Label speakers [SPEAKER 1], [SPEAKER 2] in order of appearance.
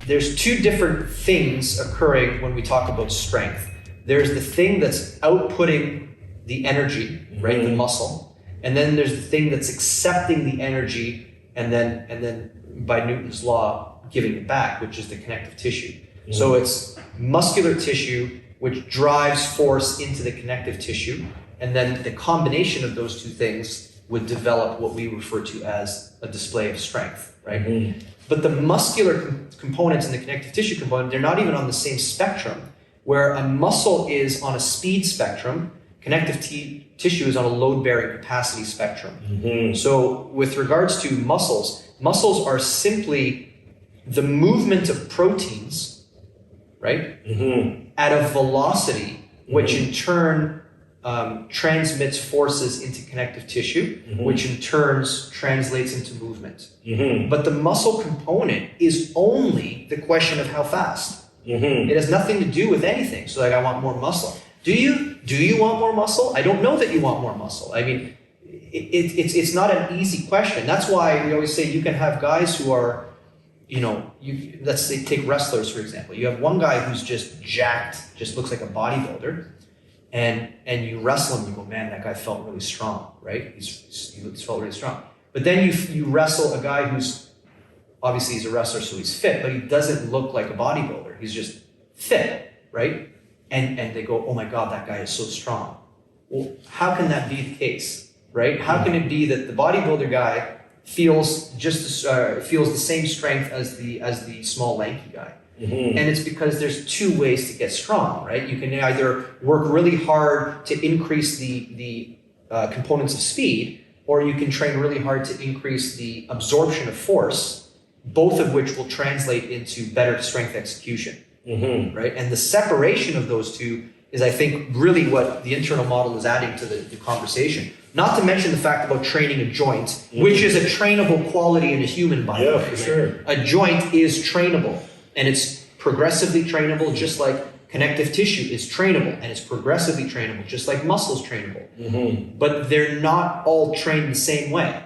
[SPEAKER 1] there's two different things occurring when we talk about strength. There's the thing that's outputting the energy, right, the muscle, and then there's the thing that's accepting the energy and then by Newton's law giving it back, which is the connective tissue. So it's muscular tissue which drives force into the connective tissue, and then the combination of those two things would develop what we refer to as a display of strength, right? But the muscular components and the connective tissue component, they're not even on the same spectrum. Where a muscle is on a speed spectrum, connective tissue is on a load-bearing capacity spectrum. So with regards to muscles are simply the movement of proteins, right, at a velocity, which in turn transmits forces into connective tissue, which in turn translates into movement. But the muscle component is only the question of how fast. It has nothing to do with anything. So like, I want more muscle. Do you want more muscle? I don't know that you want more muscle. I mean, it's not an easy question. That's why we always say you can have guys who are, let's say take wrestlers for example. You have one guy who's just jacked, just looks like a bodybuilder, and you wrestle him, you go, man, that guy felt really strong, right? He felt really strong. But then you wrestle a guy who's, obviously he's a wrestler, so he's fit, but he doesn't look like a bodybuilder. He's just fit, right? And they go, oh my God, that guy is so strong. Well, how can that be the case, right? How can it be that the bodybuilder guy feels the same strength as the small lanky guy? And it's because there's two ways to get strong, right? You can either work really hard to increase the components of speed, or you can train really hard to increase the absorption of force, both of which will translate into better strength execution, right? And the separation of those two is, I think, really what the internal model is adding to the conversation. Not to mention the fact about training a joint, which is a trainable quality in a human, by the way.
[SPEAKER 2] For sure.
[SPEAKER 1] A joint is trainable, and it's progressively trainable, just like connective tissue is trainable, and it's progressively trainable, just like muscles trainable. But they're not all trained the same way.